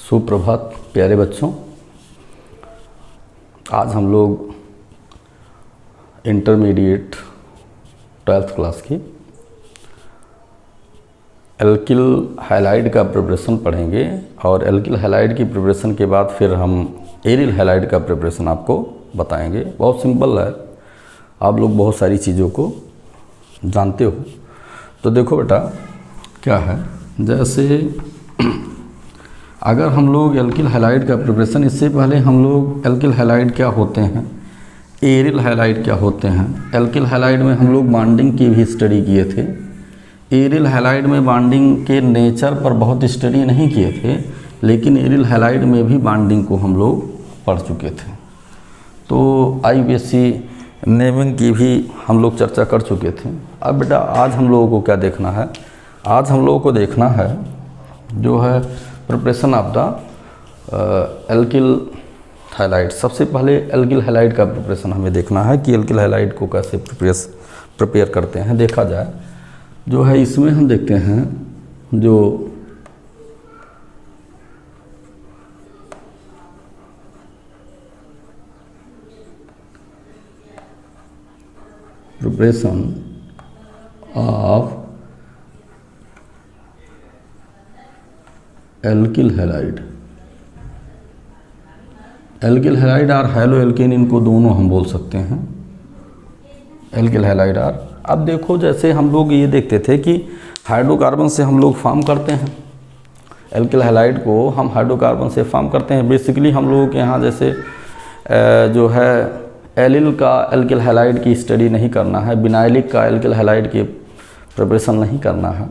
सुप्रभात प्यारे बच्चों। आज हम लोग इंटरमीडिएट 12th क्लास की एल्किल हैलाइड का प्रिपरेशन पढ़ेंगे और एल्किल हैलाइड की प्रिपरेशन के बाद फिर हम एरिल हैलाइड का प्रिपरेशन आपको बताएंगे। बहुत सिंपल है, आप लोग बहुत सारी चीज़ों को जानते हो। तो देखो बेटा क्या है, जैसे अगर हम लोग एल्किल हैलाइड का प्रिपरेशन, इससे पहले हम लोग एल्किल हैलाइड क्या होते हैं, एरिल हैलाइड क्या होते हैं। एल्किल हैलाइड में हम लोग बॉन्डिंग की भी स्टडी किए थे। एरिल हैलाइड में बॉन्डिंग के नेचर पर बहुत स्टडी नहीं किए थे, लेकिन एरिल हैलाइड में भी बॉन्डिंग को हम लोग पढ़ चुके थे। तो IUPAC नेमिंग की भी हम लोग चर्चा कर चुके थे। अब बेटा आज हम लोगों को क्या देखना है, आज हम लोगों को देखना है जो है preparation of the alkyl halide. सबसे पहले एल्किल हैलाइड का प्रिपरेशन हमें देखना है कि एल्किल हैलाइड को कैसे प्रिपेयर करते हैं। देखा जाए जो है, इसमें हम देखते हैं जो preparation of alkyl halide, alkyl halide और हैलो एल्केन, इनको दोनों हम बोल सकते हैं एल्किल हैलाइड और। अब देखो जैसे हम लोग ये देखते थे कि हाइड्रोकार्बन से हम लोग फॉर्म करते हैं, एल्किल हैलाइड को हम हाइड्रोकार्बन से फॉर्म करते हैं। बेसिकली हम लोगों के यहाँ जैसे जो है एलिल का एल्किल हैलाइड की स्टडी नहीं करना है, बिनाइलिक का एल्किल हैलाइड की प्रिपरेशन नहीं करना है,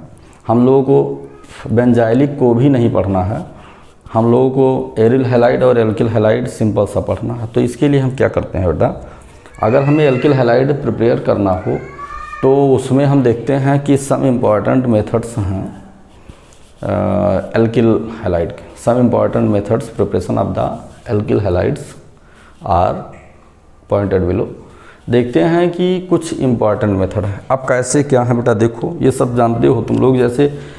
हम लोगों को बेंजाइलिक को भी नहीं पढ़ना है, हम लोगों को एरिल हैलाइड और एल्किल हैलाइड सिंपल सा पढ़ना है। तो इसके लिए हम क्या करते हैं बेटा, अगर हमें एल्किल हैलाइड प्रिपेयर करना हो तो उसमें हम देखते हैं कि सम इम्पॉर्टेंट मेथड्स हैं एल्किल हैलाइड के। Some important methods preparation of the alkyl halides are pointed below. देखते हैं कि कुछ इम्पॉर्टेंट मेथड है। अब कैसे क्या है बेटा, देखो ये सब जानते हो तुम लोग। जैसे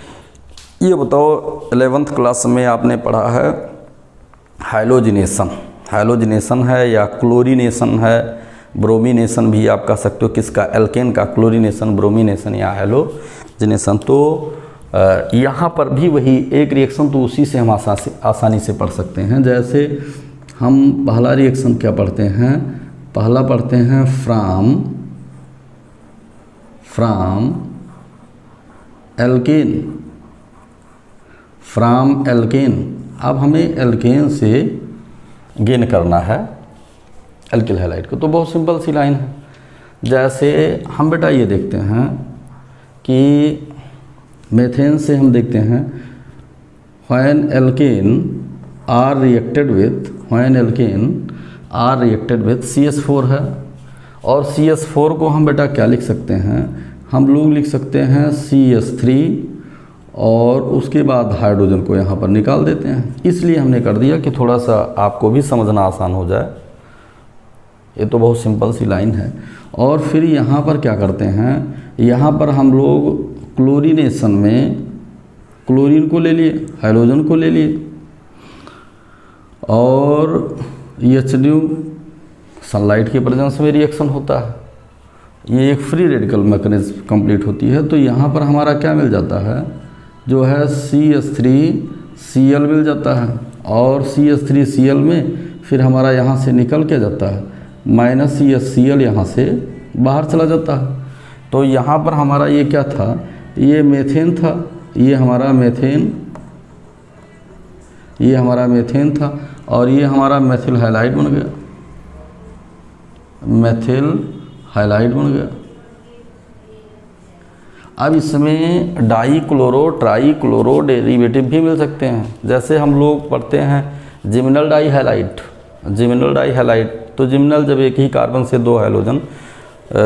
ये बताओ 11th क्लास में आपने पढ़ा है हाइलोजिनेशन, हाइलोजिनेशन है या क्लोरीनेशन है, ब्रोमिनेशन भी आप कह सकते हो। किसका, एल्केन का क्लोरीनेशन, ब्रोमिनेशन या हाइलोजिनेशन। तो यहाँ पर भी वही एक रिएक्शन, तो उसी से हम आसानी से पढ़ सकते हैं। जैसे हम पहला रिएक्शन क्या पढ़ते हैं, पहला पढ़ते हैं फ्रॉम एल्केन, फ्रॉम एल्केन। अब हमें एल्केन से गेन करना है एल्किल हैलाइड को। तो बहुत सिंपल सी लाइन है। जैसे हम बेटा ये देखते हैं कि मेथेन से हम देखते हैं when alkane are reacted with CH4 है, और CH4 को हम बेटा क्या लिख सकते हैं, हम लोग लिख सकते हैं CH3, और उसके बाद हाइड्रोजन को यहाँ पर निकाल देते हैं। इसलिए हमने कर दिया कि थोड़ा सा आपको भी समझना आसान हो जाए। ये तो बहुत सिंपल सी लाइन है। और फिर यहाँ पर क्या करते हैं, यहाँ पर हम लोग क्लोरीनेशन में क्लोरीन को ले लिए, हाइड्रोजन को ले लिए, और HNO सनलाइट के प्रेजेंस में रिएक्शन होता है। ये एक फ्री रेडिकल मैकेनिज्म कंप्लीट होती है। तो यहाँ पर हमारा क्या मिल जाता है, जो है CH3Cl मिल जाता है, और CH3Cl में फिर हमारा यहाँ से निकल के जाता है -CHCl, यहाँ से बाहर चला जाता है। तो यहाँ पर हमारा ये क्या था, ये मेथेन था, ये हमारा मेथेन था, और ये हमारा मेथिल हैलाइड बन गया, मेथिल हैलाइड बन गया। अब इसमें डाईक्लोरो ट्राईक्लोरो डेरिवेटिव भी मिल सकते हैं। जैसे हम लोग पढ़ते हैं जिमिनल डाईहैलाइड, तो जिमिनल जब एक ही कार्बन से दो हाइड्रोजन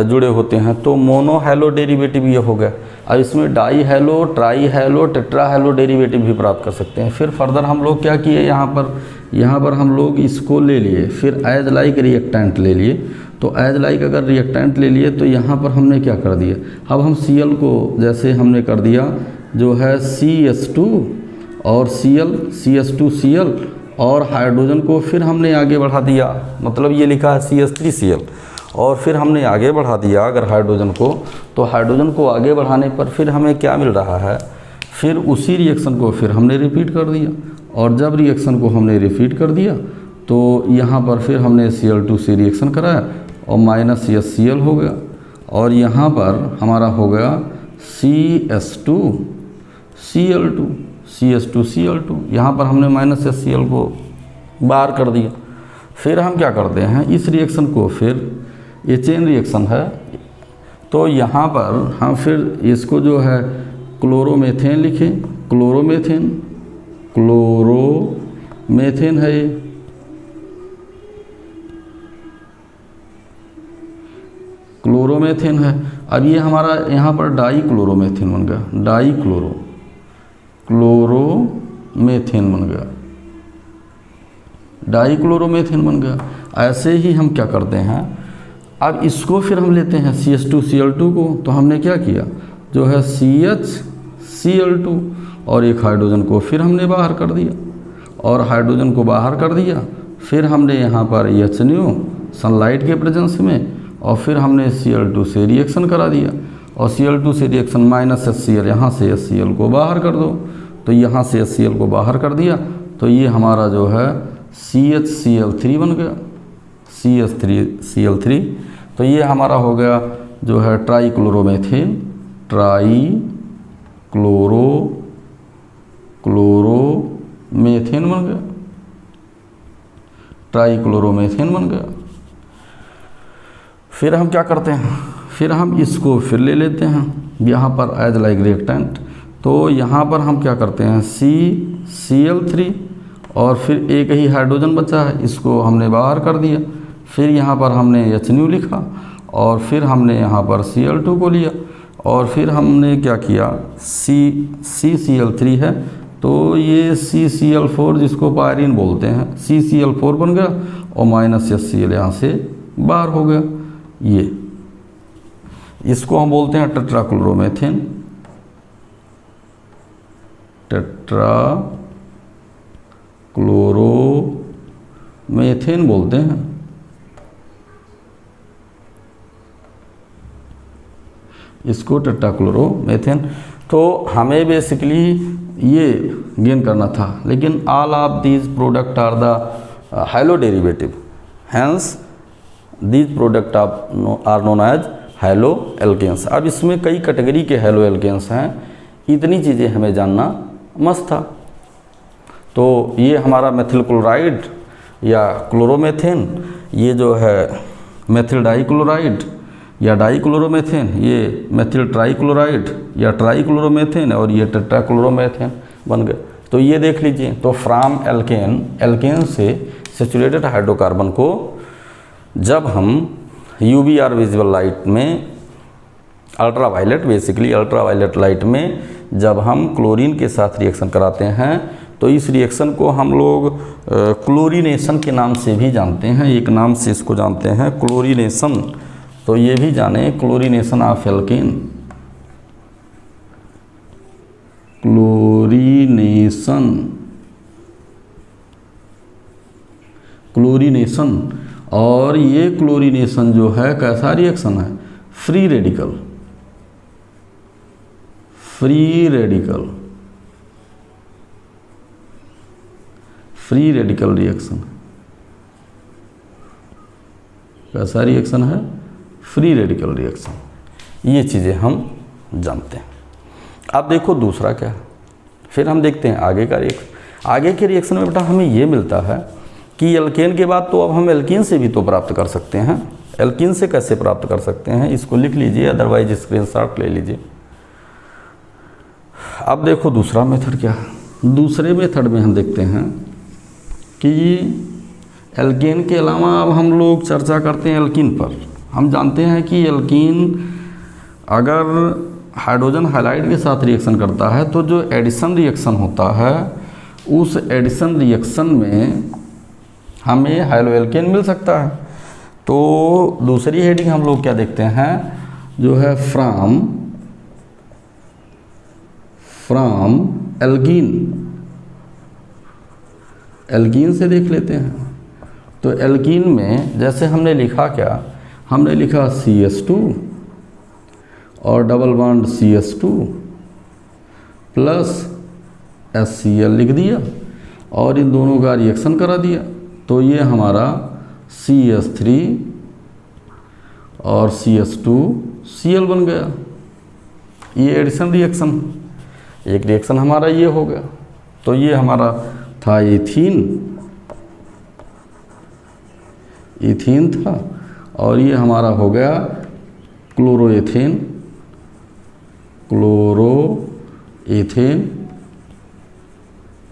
जुड़े होते हैं तो मोनो हैलो डेरिवेटिव ये हो गया। अब इसमें dihalo, trihalo, tetrahalo derivative भी प्राप्त कर सकते हैं। फिर फर्दर हम लोग क्या किए, यहाँ पर हम लोग इसको ले लिए, फिर एज लाइक रिएक्टेंट ले लिए। तो एज लाइक अगर रिएक्टेंट ले लिए तो यहाँ पर हमने क्या कर दिया, अब हम Cl को जैसे हमने कर दिया जो है CH2 और Cl CH2Cl और हाइड्रोजन को फिर हमने आगे बढ़ा दिया, मतलब ये लिखा है CH3Cl और फिर हमने आगे बढ़ा दिया अगर हाइड्रोजन को, तो हाइड्रोजन को आगे बढ़ाने पर फिर हमें क्या मिल रहा है, फिर उसी रिएक्शन को फिर हमने रिपीट कर दिया और जब रिएक्शन को हमने रिपीट कर दिया तो यहाँ पर फिर हमने Cl2 से रिएक्शन कराया और माइनस CHCl हो गया और यहाँ पर हमारा हो गया CH2Cl2 यहाँ पर हमने माइनस HCl को बाहर कर दिया। फिर हम क्या करते हैं, इस रिएक्शन को फिर ये चेन रिएक्शन है तो यहाँ पर हम फिर इसको जो है क्लोरोमेथेन लिखें, क्लोरोमेथेन है ये, क्लोरोमेथेन है। अब ये हमारा यहाँ पर डाईक्लोरोमेथेन बन गया, डाईक्लोरोमेथेन बन गया। ऐसे ही हम क्या करते हैं, अब इसको फिर हम लेते हैं CH2Cl2 को, तो हमने क्या किया जो है CHCl2 और एक हाइड्रोजन को फिर हमने बाहर कर दिया और हाइड्रोजन को बाहर कर दिया फिर हमने यहाँ पर HNO सनलाइट के प्रेजेंस में और फिर हमने Cl2 से रिएक्शन करा दिया और Cl2 से रिएक्शन माइनस HCl, यहाँ से HCl को बाहर कर दो, तो यहाँ से HCl को बाहर कर दिया तो ये हमारा जो है CHCl3 बन गया, CH3Cl3। तो ये हमारा हो गया जो है ट्राईक्लोरोमेथेन बन गया, ट्राईक्लोरोमेथेन बन गया। फिर हम क्या करते हैं, फिर हम इसको फिर ले लेते हैं यहाँ पर एज लाइक रिएक्टेंट, तो यहाँ पर हम क्या करते हैं CCl3 और फिर एक ही हाइड्रोजन बचा है, इसको हमने बाहर कर दिया, फिर यहाँ पर हमने HNO लिखा और फिर हमने यहाँ पर Cl2 को लिया और फिर हमने क्या किया CCl3 है तो ये CCl4 जिसको पायरीन बोलते हैं, CCl4 बन गया और माइनस HCl यहाँ से बाहर हो गया। ये इसको हम बोलते हैं टेट्राक्लोरोमेथेन, टेट्राक्लोरोमेथेन बोलते हैं। इसको टेट्राक्लोरोमेथेन। तो हमें बेसिकली ये गेन करना था, लेकिन all of these product are the halo derivative, hence these product are known as haloalkanes. अब इसमें कई कैटेगरी के हैलो एल्केन्स हैं, इतनी चीज़ें हमें जानना मस्त था। तो ये हमारा मेथिल क्लोराइड या क्लोरोमेथेन, ये जो है मेथिल डाईक्लोराइड या डाईक्लोरोमेथेन, ये मेथिल ट्राईक्लोराइड या ट्राईक्लोरोमेथेन और ये टेट्राक्लोरोमेथेन बन गए। तो ये देख लीजिए, तो फ्रॉम एल्केन से सैचुरेटेड हाइड्रोकार्बन को जब हम UV और विजिबल लाइट में अल्ट्रावायलेट, बेसिकली अल्ट्रावायलेट लाइट में जब हम क्लोरीन के साथ रिएक्शन कराते हैं तो इस रिएक्शन को हम लोग क्लोरीनेशन के नाम से भी जानते हैं, एक नाम से इसको जानते हैं क्लोरीनेशन। तो ये भी जाने क्लोरीनेशन ऑफ एल्केन, क्लोरीनेशन। और ये क्लोरीनेशन जो है कैसा रिएक्शन है, फ्री रेडिकल रिएक्शन। कैसा रिएक्शन है, फ्री रेडिकल रिएक्शन। ये चीज़ें हम जानते हैं। अब देखो दूसरा क्या है, फिर हम देखते हैं आगे का रिएक्शन। आगे के रिएक्शन में बेटा हमें ये मिलता है कि एल्केन के बाद तो अब हम एल्कीन से भी तो प्राप्त कर सकते हैं। एल्कीन से कैसे प्राप्त कर सकते हैं, इसको लिख लीजिए, अदरवाइज स्क्रीनशॉट ले लीजिए। अब देखो दूसरा मेथड क्या है। दूसरे मेथड में हम देखते हैं कि एल्केन के अलावा अब हम लोग चर्चा करते हैं एल्कीन पर। हम जानते हैं कि एल्कीन अगर हाइड्रोजन हाइलाइड के साथ रिएक्शन करता है तो जो एडिशन रिएक्शन होता है उस एडिशन रिएक्शन में हमें हाइलो एल्केन मिल सकता है। तो दूसरी हेडिंग हम लोग क्या देखते हैं, जो है फ्रॉम एल्कीन एल्कीन से देख लेते हैं। तो एल्कीन में जैसे हमने लिखा क्या, हमने लिखा CH2 और double bond CH2 plus HCl लिख दिया और इन दोनों का रिएक्शन करा दिया। तो ये हमारा CH3 और CH2Cl बन गया। ये एडिशन रिएक्शन, एक रिएक्शन हमारा ये हो गया। तो ये हमारा था इथीन था और ये हमारा हो गया क्लोरोएथेन,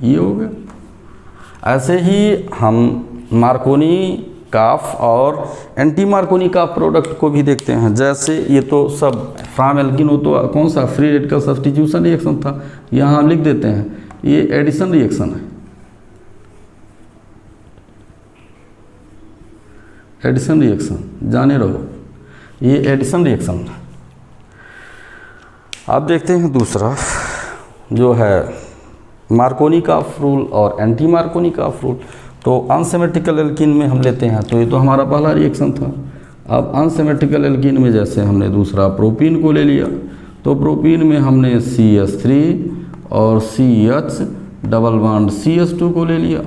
ये हो गया। ऐसे ही हम मार्कोनी काफ और एंटी मार्कोनी काफ प्रोडक्ट को भी देखते हैं। जैसे ये तो सब फ्राम एल्किन हो तो कौन सा फ्री रेडिकल सब्स्टिट्यूशन रिएक्शन था, यहाँ हम लिख देते हैं ये एडिशन रिएक्शन है। एडिशन रिएक्शन जाने रहो, ये एडिशन रिएक्शन है। अब देखते हैं दूसरा जो है मार्कोनी काफ रूल और एंटी मार्कोनी काफ रूल। तो अनसिमेट्रिकल एल्कीन में हम लेते हैं, तो ये तो हमारा पहला रिएक्शन था। अब अनसिमेट्रिकल एल्कीन में जैसे हमने दूसरा प्रोपीन को ले लिया, तो प्रोपीन में हमने CH3 और CH डबल बॉन्ड CH2 को ले लिया।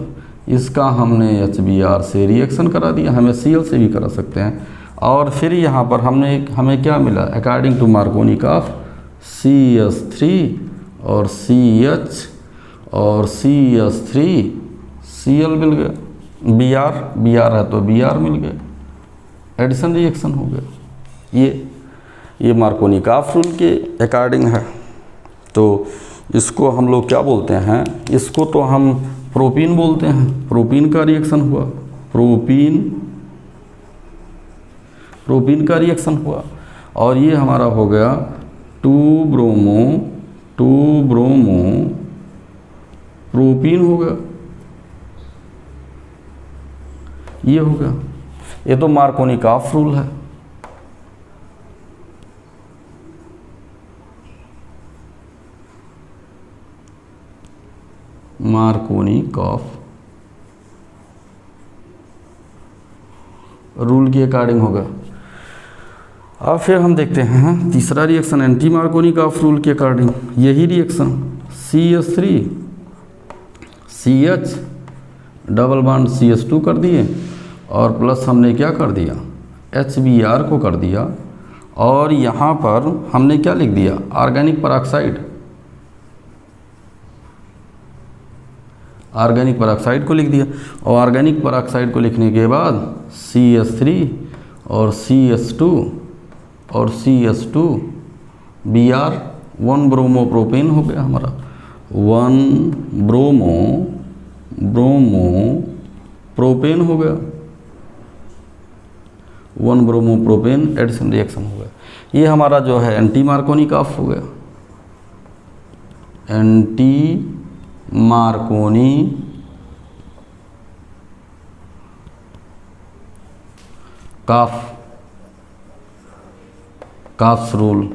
इसका हमने HBr से रिएक्शन करा दिया, हमें Cl से भी करा सकते हैं। और फिर यहाँ पर हमें क्या मिला, according to Markovnikov calf CH3 और CH और CH3 Cl मिल गया, Br है तो Br मिल गया, एडिशन रिएक्शन हो गया। ये मार्कोनी काफ रूल के अकॉर्डिंग है। तो इसको हम लोग क्या बोलते हैं, इसको तो हम प्रोपीन बोलते हैं। प्रोपीन का रिएक्शन हुआ, प्रोपीन का रिएक्शन हुआ और ये हमारा हो गया 2 ब्रोमो प्रोपीन हो गया, ये हो गया। ये तो मार्कोनी काफ रूल है। मार्कोनी काफ रूल के अकॉर्डिंग होगा। अब फिर हम देखते हैं तीसरा रिएक्शन एंटी मार्कोनी काफ रूल के अकॉर्डिंग। यही reaction CH3 CH double bond CH2 कर दिए और प्लस हमने क्या कर दिया, HBr को कर दिया और यहाँ पर हमने क्या लिख दिया, ऑर्गेनिक पेरोक्साइड को लिख दिया। और ऑर्गेनिक पेरोक्साइड को लिखने के बाद CH3 और CH2 और CH2 Br 1 ब्रोमो प्रोपेन हो गया हमारा, 1 ब्रोमो प्रोपेन हो गया, 1 ब्रोमो प्रोपेन एडिशन रिएक्शन हो गया। ये हमारा जो है एंटी मार्कोनी काफ हो गया, एंटी मार्कोनी काफ्स रूल,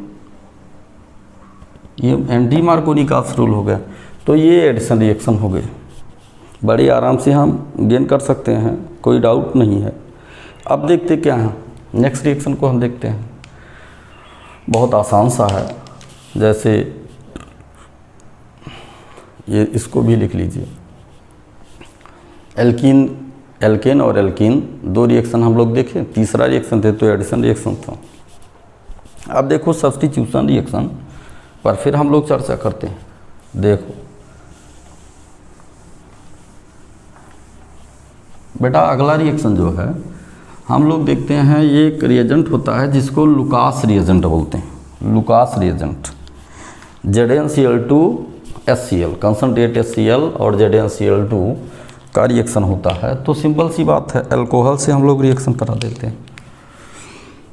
ये एंटी मार्कोनी काफ्स रूल हो गया। तो ये एडिशन रिएक्शन हो गए, बड़े आराम से हम गेन कर सकते हैं, कोई डाउट नहीं है। अब देखते क्या है, नेक्स्ट रिएक्शन को हम देखते हैं। बहुत आसान सा है, जैसे ये इसको भी लिख लीजिए। एल्केन और एल्कीन 2 रिएक्शन हम लोग देखें, तीसरा रिएक्शन थे तो एडिशन रिएक्शन था। अब देखो सब्स्टिट्यूशन रिएक्शन पर फिर हम लोग चर्चा करते हैं। देखो बेटा, अगला रिएक्शन जो है हम लोग देखते हैं, ये एक रिएजेंट होता है जिसको लुकास रिएजेंट बोलते हैं। Lucas reagent ZnCl2 HCl, concentrate HCl और ZnCl2 का रिएक्शन होता है। तो सिंपल सी बात है, अल्कोहल से हम लोग रिएक्शन करा देते हैं।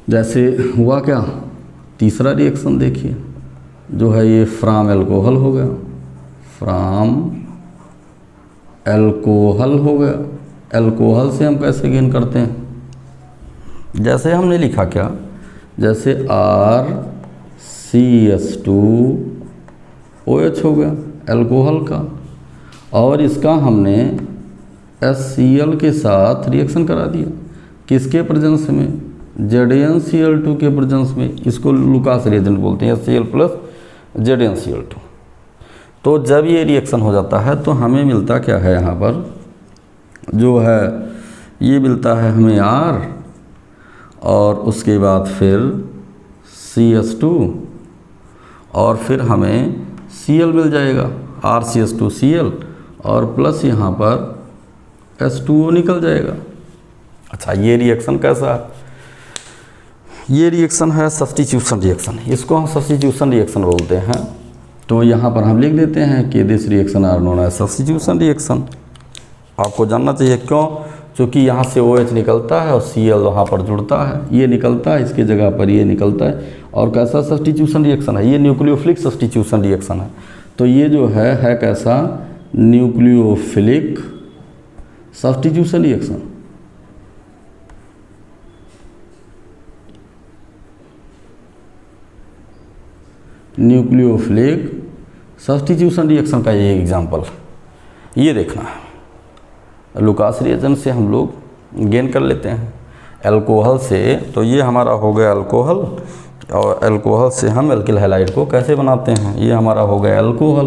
जैसे हुआ क्या, तीसरा रिएक्शन देखिए जो है ये फ्राम अल्कोहल हो गया, फ्राम अल्कोहल हो गया। अल्कोहल से हम कैसे गेन करते हैं, जैसे हमने लिखा क्या, जैसे RCH2OH हो गया अल्कोहल का, और इसका हमने HCl के साथ रिएक्शन करा दिया, किसके प्रेजेंस में, ZnCl2 के प्रेजेंस में। इसको लुकास रिएजेंट बोलते हैं, HCl प्लस ZnCl2। तो जब ये रिएक्शन हो जाता है तो हमें मिलता क्या है, यहाँ पर जो है ये मिलता है हमें R, और उसके बाद फिर CH2, और फिर हमें Cl मिल जाएगा, RCH2Cl, और प्लस यहाँ पर H2O निकल जाएगा। अच्छा, ये रिएक्शन कैसा है, ये रिएक्शन है सब्स्टिट्यूशन रिएक्शन, इसको हम सब्स्टिट्यूशन रिएक्शन बोलते हैं। तो यहाँ पर हम लिख देते हैं कि this reaction are known as substitution reaction. आपको जानना चाहिए क्यों, क्योंकि यहाँ से OH निकलता है और Cl वहाँ पर जुड़ता है, ये निकलता है, इसके जगह पर ये निकलता है। और कैसा सब्स्टिट्यूशन रिएक्शन है, ये न्यूक्लियोफिलिक सब्स्टिट्यूशन रिएक्शन है। तो ये जो है कैसा, nucleophilic substitution reaction. Nucleophilic substitution reaction का ये एग्जांपल, ये देखना है। लुकास रिएजेंट से हम लोग गेन कर लेते हैं अल्कोहल से, तो ये हमारा हो गया अल्कोहल, और अल्कोहल से हम एल्किल हैलाइड को कैसे बनाते हैं, ये हमारा हो गया अल्कोहल,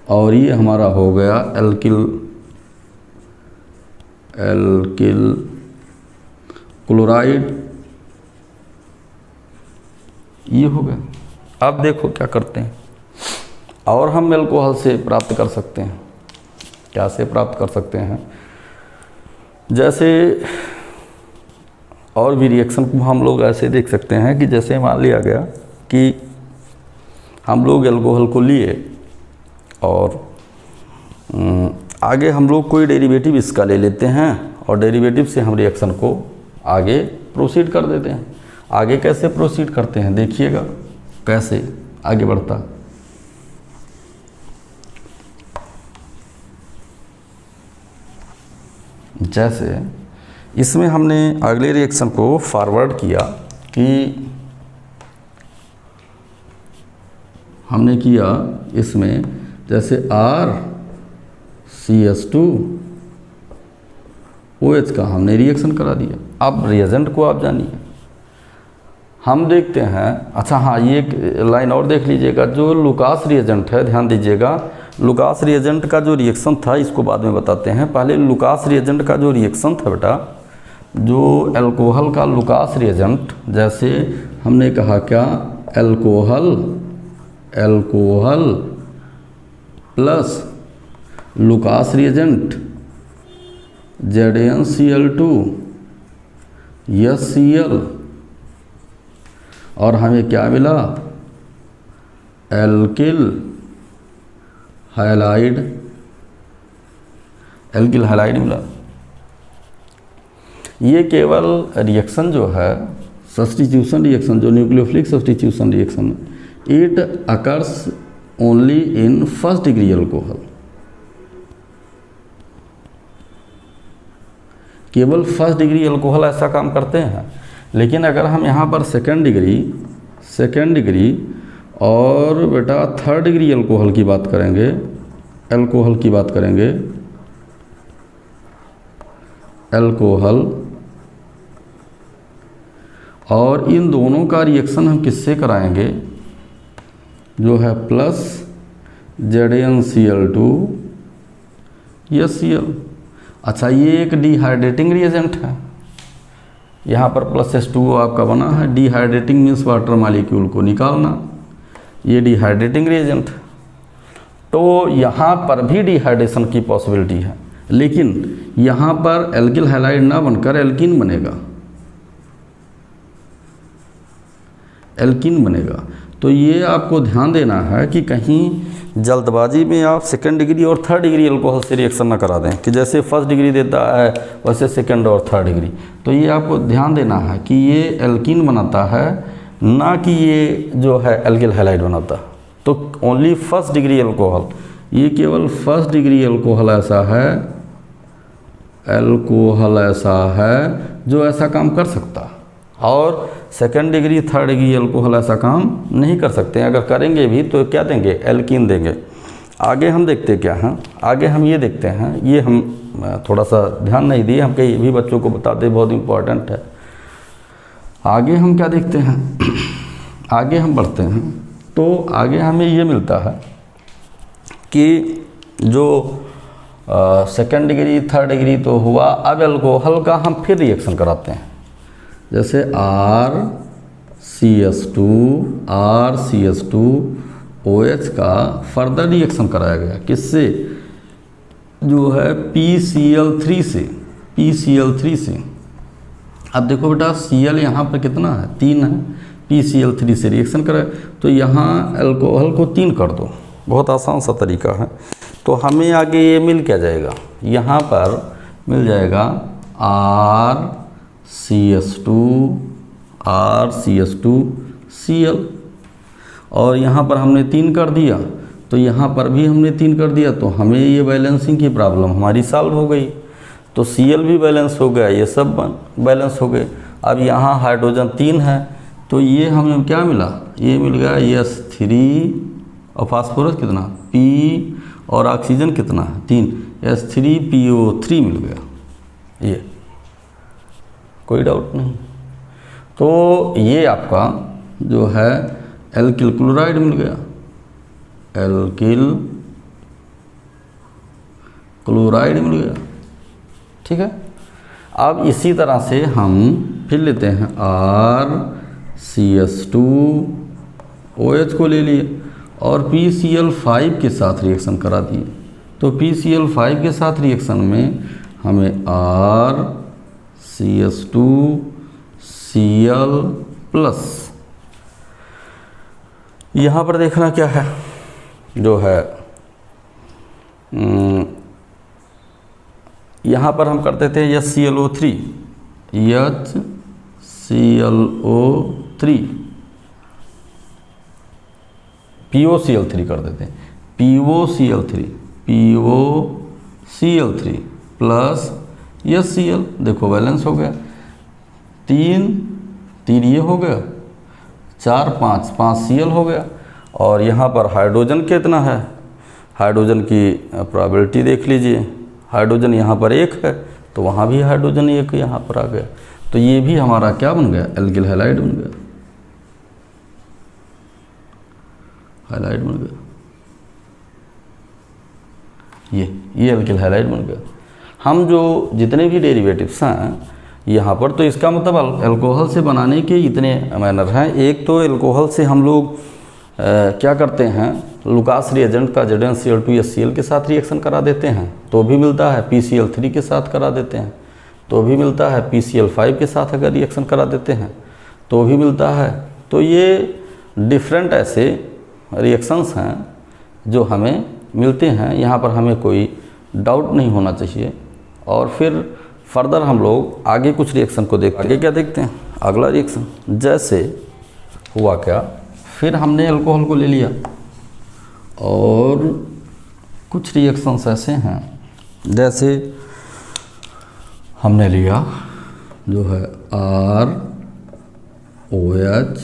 और ये हमारा हो गया एल्किल क्लोराइड, ये हो गया। अब देखो क्या करते हैं, और हम अल्कोहल से प्राप्त कर सकते हैं, क्या से प्राप्त कर सकते हैं, जैसे और भी रिएक्शन को हम लोग ऐसे देख सकते हैं कि जैसे मान लिया गया कि हम लोग अल्कोहल को लिए और आगे हम लोग कोई डेरिवेटिव इसका ले लेते हैं, और डेरिवेटिव से हम रिएक्शन को आगे प्रोसीड कर देते हैं। आगे कैसे प्रोसीड करते हैं देखिएगा, कैसे आगे बढ़ता। जैसे इसमें हमने अगले रिएक्शन को फॉरवर्ड किया कि हमने किया इसमें जैसे RCH2OH का हमने रिएक्शन करा दिया। अब रिएजेंट को आप जानिए, हम देखते हैं। अच्छा हाँ, ये एक लाइन और देख लीजिएगा, जो लुकास रिएजेंट है, ध्यान दीजिएगा, लुकास रिएजेंट का जो रिएक्शन था इसको बाद में बताते हैं। पहले लुकास रिएजेंट का जो रिएक्शन था बेटा, जो अल्कोहल का लुकास रिएजेंट, जैसे हमने कहा क्या, alcohol plus Lucas reagent ZnCl2 HCl, और हमें क्या मिला, एल्किल हैलाइड मिला। ये केवल रिएक्शन जो है सब्स्टिट्यूशन रिएक्शन, जो nucleophilic substitution reaction, it occurs only in first degree alcohol. केवल फर्स्ट डिग्री अल्कोहल ऐसा काम करते हैं। लेकिन अगर हम यहाँ पर सेकेंड डिग्री और बेटा थर्ड डिग्री अल्कोहल की बात करेंगे, अल्कोहल, और इन दोनों का रिएक्शन हम किससे कराएंगे, जो है प्लस ZnCl2 HCl। अच्छा, ये एक डिहाइड्रेटिंग रिएजेंट है, यहाँ पर प्लस H2O आपका बना है। डिहाइड्रेटिंग मीन्स वाटर मॉलिक्यूल को निकालना, ये डिहाइड्रेटिंग रिएजेंट। तो यहाँ पर भी डिहाइड्रेशन की पॉसिबिलिटी है, लेकिन यहाँ पर एल्किल हैलाइड ना बनकर एल्कीन बनेगा। तो ये आपको ध्यान देना है कि कहीं जल्दबाजी में आप सेकेंड डिग्री और थर्ड डिग्री अल्कोहल से रिएक्शन ना करा दें, कि जैसे फर्स्ट डिग्री देता है वैसे सेकेंड और थर्ड डिग्री। तो ये आपको ध्यान देना है कि ये एल्कीन बनाता है, ना कि ये जो है एल्किल हैलाइड बनाता। तो ओनली फर्स्ट डिग्री अल्कोहल, ये केवल फर्स्ट डिग्री अल्कोहल ऐसा है जो ऐसा काम कर सकता, और second degree third degree alcohol ऐसा काम नहीं कर सकते हैं। अगर करेंगे भी तो क्या देंगे, एल्कीन देंगे। आगे हम देखते क्या हैं, आगे हम ये देखते हैं, ये हम थोड़ा सा ध्यान नहीं दिए, हम कहीं ये भी बच्चों को बताते, बहुत इम्पोर्टेंट है। आगे हम क्या देखते हैं, आगे हम बढ़ते हैं तो आगे हमें ये मिलता है कि जो सेकेंड डिग्री थर्ड डिग्री तो हुआ, अब अल्कोहल का हम फिर रिएक्शन कराते हैं, जैसे RCH2OH का फर्दर रिएक्शन कराया गया, किससे, जो है PCl3 से। अब देखो बेटा Cl यहाँ पर कितना है, 3 है, PCl3 से रिएक्शन कराया, तो यहाँ अल्कोहल को 3 कर दो, बहुत आसान सा तरीका है। तो हमें आगे ये मिल क्या जाएगा, यहाँ पर मिल जाएगा RCH2Cl, और यहाँ पर हमने 3 कर दिया, तो यहाँ पर भी हमने 3 कर दिया, तो हमें ये बैलेंसिंग की प्रॉब्लम हमारी सॉल्व हो गई। तो Cl भी बैलेंस हो गया, ये सब बैलेंस हो गए। अब यहाँ हाइड्रोजन 3 है, तो ये हमें क्या मिला, ये मिल गया S3, और फास्फोरस कितना P, और ऑक्सीजन कितना है 3, S3PO3 मिल गया, ये कोई डाउट नहीं। तो ये आपका जो है एल्किल क्लोराइड मिल गया, एल्किल क्लोराइड मिल गया, ठीक है। अब इसी तरह से हम फिर लेते हैं RCH2OH को ले लिए और PCl5 के साथ रिएक्शन करा दिए। तो PCl5 के साथ रिएक्शन में हमें RCH2Cl प्लस, यहाँ पर देखना क्या है, जो है यहाँ पर हम करते थे HClO3, POCl3 कर देते हैं, POCl3 प्लस HCl, देखो बैलेंस हो गया, 3 ये हो गया, 4 5 Cl हो गया, और यहाँ पर हाइड्रोजन कितना है, हाइड्रोजन की प्रोबेबिलिटी देख लीजिए, हाइड्रोजन यहाँ पर 1 है, तो वहाँ भी हाइड्रोजन 1 यहाँ पर आ गया, तो ये भी हमारा क्या बन गया, एल्किल हैलाइड बन गया, हैलाइड बन गया, ये एल्किल हैलाइड बन गया। हम जो जितने भी डेरिवेटिव्स हैं यहाँ पर, तो इसका मतलब अल्कोहल से बनाने के इतने मैनर हैं। एक तो अल्कोहल से हम लोग क्या करते हैं, लुकास रिएजेंट का ZnCl2HCl के साथ रिएक्शन करा देते हैं, तो भी मिलता है, PCl3 के साथ करा देते हैं तो भी मिलता है, PCl5 के साथ अगर रिएक्शन करा देते हैं तो भी मिलता है। तो ये डिफरेंट ऐसे रिएक्शंस हैं जो हमें मिलते हैं, यहाँ पर हमें कोई डाउट नहीं होना चाहिए। और फिर फर्दर हम लोग आगे कुछ रिएक्शन को देखते हैं। आगे क्या देखते हैं, अगला रिएक्शन, जैसे हुआ क्या, फिर हमने अल्कोहल को ले लिया और कुछ रिएक्शंस ऐसे हैं, जैसे हमने लिया जो है ROH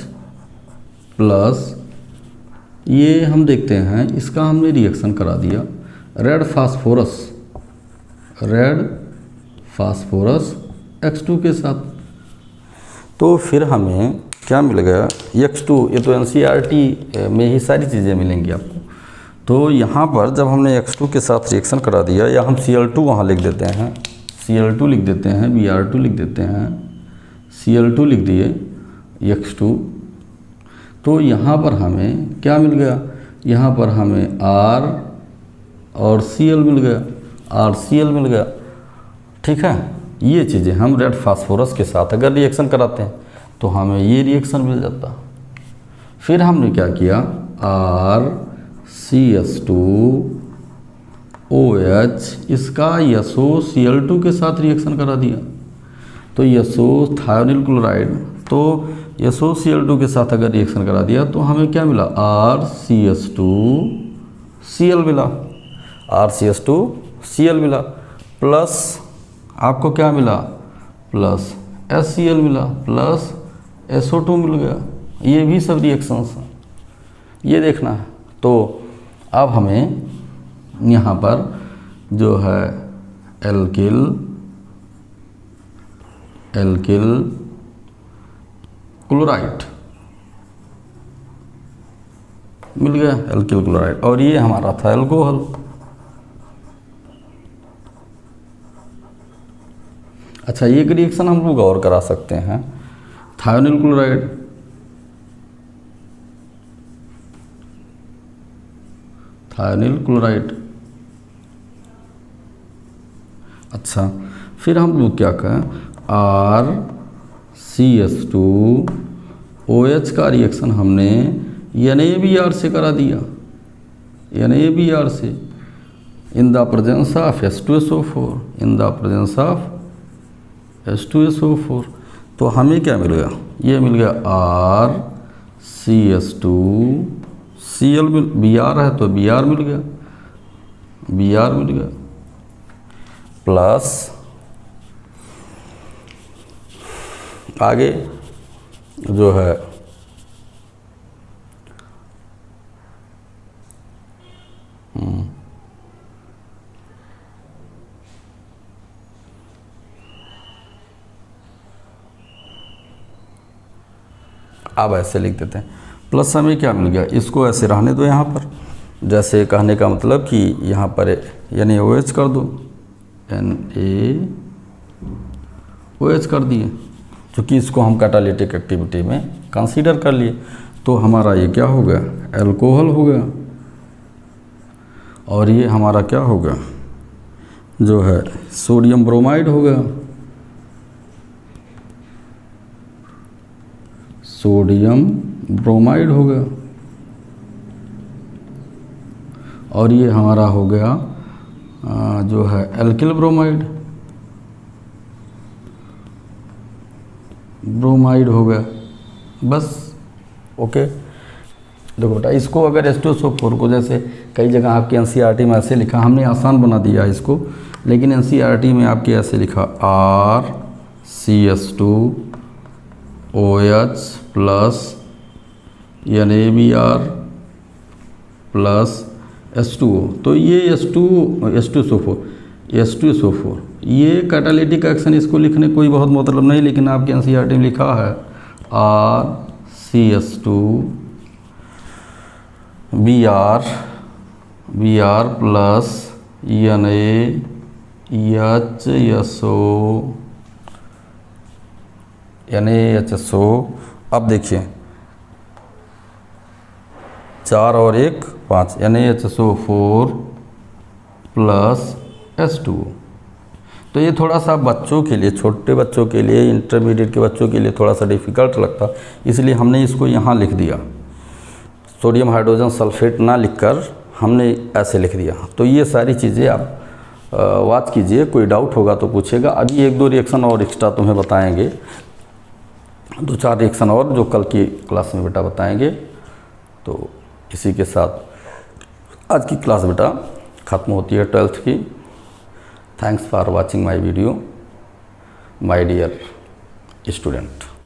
प्लस, ये हम देखते हैं इसका हमने रिएक्शन करा दिया रेड फास्फोरस X2 के साथ, तो फिर हमें क्या मिल गया, X2, ये तो NCERT में ही सारी चीज़ें मिलेंगी आपको। तो यहाँ पर जब हमने X2 के साथ रिएक्शन करा दिया, या हम Cl2 वहाँ लिख देते हैं, Cl2 लिख देते हैं, Br2 लिख देते हैं, Cl2 लिख दिए, X2, तो यहाँ पर हमें क्या मिल गया, यहाँ पर हमें R और Cl मिल गया, RCl मिल गया, ठीक है। ये चीज़ें हम रेड फास्फोरस के साथ अगर रिएक्शन कराते हैं तो हमें ये रिएक्शन मिल जाता। फिर हमने क्या किया, RCH2OH इसका SOCl2 के साथ रिएक्शन करा दिया, तो थियोनिल क्लोराइड, तो SOCl2 के साथ अगर रिएक्शन करा दिया तो हमें क्या मिला, RCH2Cl मिला, प्लस आपको क्या मिला, प्लस HCl मिला, प्लस SO2 मिल गया। ये भी सब रिएक्शंस हैं, ये देखना है। तो अब हमें यहाँ पर जो है एल्किल क्लोराइड मिल गया, एल्किल क्लोराइड, और ये हमारा था एल्कोहल। अच्छा, एक रिएक्शन हम लोग और करा सकते हैं, थायोनिल क्लोराइड। अच्छा, फिर हम लोग क्या कहें, RCH2OH का रिएक्शन हमने NaBr से करा दिया, NaBr से, in the presence of H2SO4, in the presence of H2SO4। तो हमें क्या मिल गया, ये मिल गया RCH2, Cl Br है तो Br मिल गया, प्लस आगे जो है अब ऐसे लिख देते हैं, प्लस हमें क्या मिल गया, इसको ऐसे रहने दो यहाँ पर, जैसे कहने का मतलब कि यहाँ पर NaOH कर दो, NaOH कर दिए, क्योंकि इसको हम कैटालिटिक एक्टिविटी में कंसीडर कर लिए। तो हमारा ये क्या हो गया, एल्कोहल हो गया, और ये हमारा क्या हो गया, जो है सोडियम ब्रोमाइड हो गया, और ये हमारा हो गया जो है एल्किल ब्रोमाइड हो गया, बस। ओके, देखो बेटा, इसको अगर H2SO4 को, जैसे कई जगह आपके NCERT में ऐसे लिखा, हमने आसान बना दिया इसको, लेकिन NCERT में आपके ऐसे लिखा RCH2OH plus NaBr plus H2O। तो ये H2SO4 ये कैटालिटिक एक्शन, इसको लिखने कोई बहुत मतलब नहीं, लेकिन आपके NCERT में लिखा है RCH2Br प्लस NaHSO। अब देखिए 4 और 1 5, NaHSO4 प्लस H2O। तो ये थोड़ा सा बच्चों के लिए, छोटे बच्चों के लिए, इंटरमीडिएट के बच्चों के लिए थोड़ा सा डिफ़िकल्ट लगता, इसलिए हमने इसको यहाँ लिख दिया, सोडियम हाइड्रोजन सल्फेट ना लिखकर हमने ऐसे लिख दिया। तो ये सारी चीज़ें आप वॉच कीजिए, कोई डाउट होगा तो पूछेगा। अभी 1-2 रिएक्शन और एक्स्ट्रा तुम्हें बताएंगे, 2-4 रिएक्शन और, जो कल की क्लास में बेटा बताएंगे। तो इसी के साथ आज की क्लास बेटा ख़त्म होती है 12th की। Thanks for watching my video my dear student.